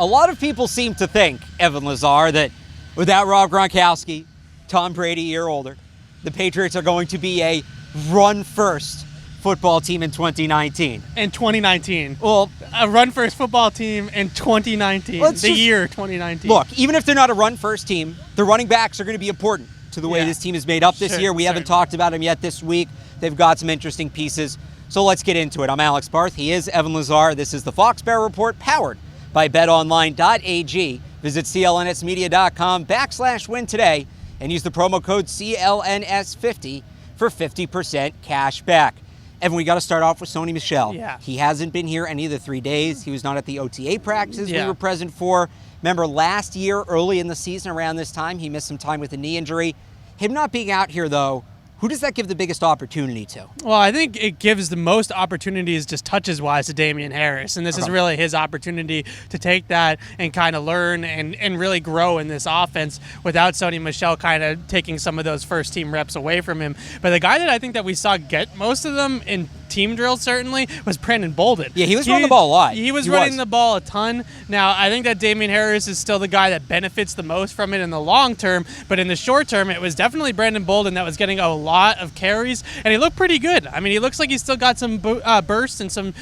A lot of people seem to think, Evan Lazar, that without Rob Gronkowski, Tom Brady a year older, the Patriots are going to be a run-first football team in 2019. In 2019. Well, a run-first football team in 2019. Year 2019. Look, even if they're not a run-first team, the running backs are going to be important to the way this team is made up this year. We haven't talked about them yet this week. They've got some interesting pieces. So let's get into it. I'm Alex Barth. He is Evan Lazar. This is the Foxboro Report, powered by betonline.ag. Visit clnsmedia.com/win today and use the promo code CLNS50 for 50% cash back. Evan, we got to start off with Sony Michel. Yeah. He hasn't been here any of the 3 days. He was not at the OTA practices we were present for. Remember last year, early in the season around this time, he missed some time with a knee injury. Him not being out here, though, who does that give the biggest opportunity to? Well, I think it gives the most opportunities just touches-wise to Damien Harris, and this is really his opportunity to take that and kind of learn and really grow in this offense without Sony Michel kind of taking some of those first-team reps away from him. But the guy that I think that we saw get most of them in team drills certainly was Brandon Bolden. Yeah, he was running the ball a lot. He was running the ball a ton. Now, I think that Damien Harris is still the guy that benefits the most from it in the long term, but in the short term, it was definitely Brandon Bolden that was getting a lot of carries, and he looked pretty good. I mean, he looks like he's still got some bursts and some,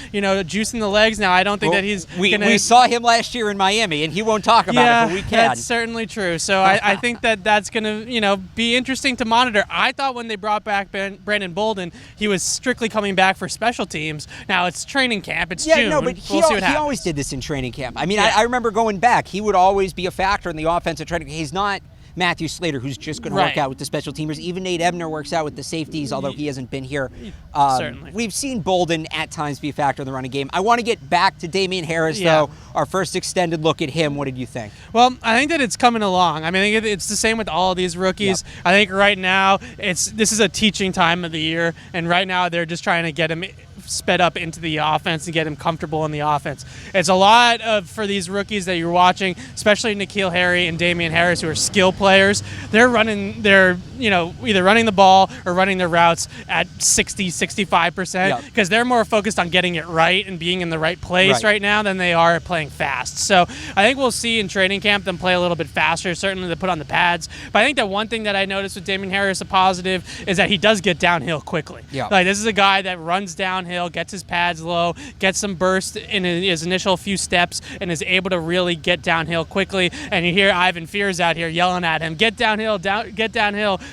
juice in the legs. Now, I don't think that he's we saw him last year in Miami, and he won't talk about it, but we can. That's certainly true. So I think that's going to, be interesting to monitor. I thought when they brought back Brandon Bolden, he was strictly coming back for special teams. Now it's training camp. It's June. No, but he always did this in training camp. I mean, I remember going back. He would always be a factor in the offensive training. He's not Matthew Slater, who's just going to work out with the special teamers. Even Nate Ebner works out with the safeties, although he hasn't been here. Certainly. We've seen Bolden at times be a factor in the running game. I want to get back to Damien Harris, though. Our first extended look at him. What did you think? Well, I think that it's coming along. I mean, it's the same with all of these rookies. Yep. I think right now, this is a teaching time of the year, and right now they're just trying to get him sped up into the offense and get him comfortable in the offense. It's a lot for these rookies that you're watching, especially N'Keal Harry and Damien Harris, who are skill players. They're either running the ball or running their routes at 60-65% because they're more focused on getting it right and being in the right place right now than they are playing fast. So I think we'll see in training camp them play a little bit faster. Certainly they put on the pads. But I think that one thing that I noticed with Damien Harris, a positive, is that he does get downhill quickly. Yeah. Like, this is a guy that runs downhill, gets his pads low, gets some burst in his initial few steps, and is able to really get downhill quickly. And you hear Ivan Fears out here yelling at him, get downhill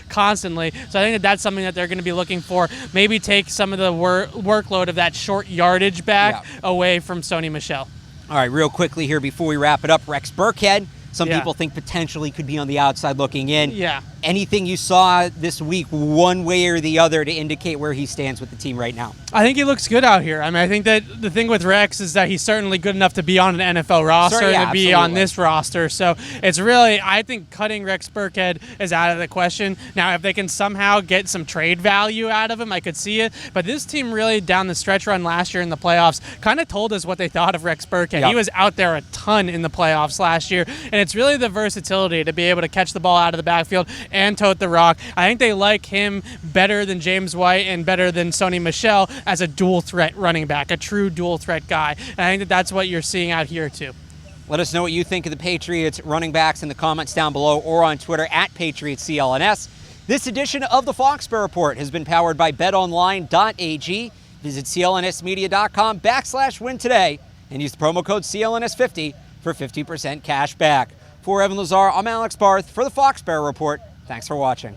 constantly. So I think that's something that they're going to be looking for. Maybe take some of the workload of that short yardage back away from Sony Michel. All right, real quickly here before we wrap it up, Rex Burkhead. Some people think potentially could be on the outside looking in. Yeah. Anything you saw this week, one way or the other, to indicate where he stands with the team right now? I think he looks good out here. I mean, I think that the thing with Rex is that he's certainly good enough to be on an NFL roster and to be on this roster. So it's really, I think cutting Rex Burkhead is out of the question. Now, if they can somehow get some trade value out of him, I could see it. But this team really, down the stretch run last year in the playoffs, kind of told us what they thought of Rex Burkhead. Yep. He was out there a ton in the playoffs last year, and it's really the versatility to be able to catch the ball out of the backfield and tote the rock. I think they like him better than James White and better than Sony Michel as a dual threat running back, a true dual threat guy. And I think that that's what you're seeing out here too. Let us know what you think of the Patriots running backs in the comments down below or on Twitter at PatriotsCLNS. This edition of the Foxboro Report has been powered by betonline.ag. Visit clnsmedia.com/win today and use the promo code CLNS50 for 50% cash back. For Evan Lazar, I'm Alex Barth for the Foxboro Report. Thanks for watching.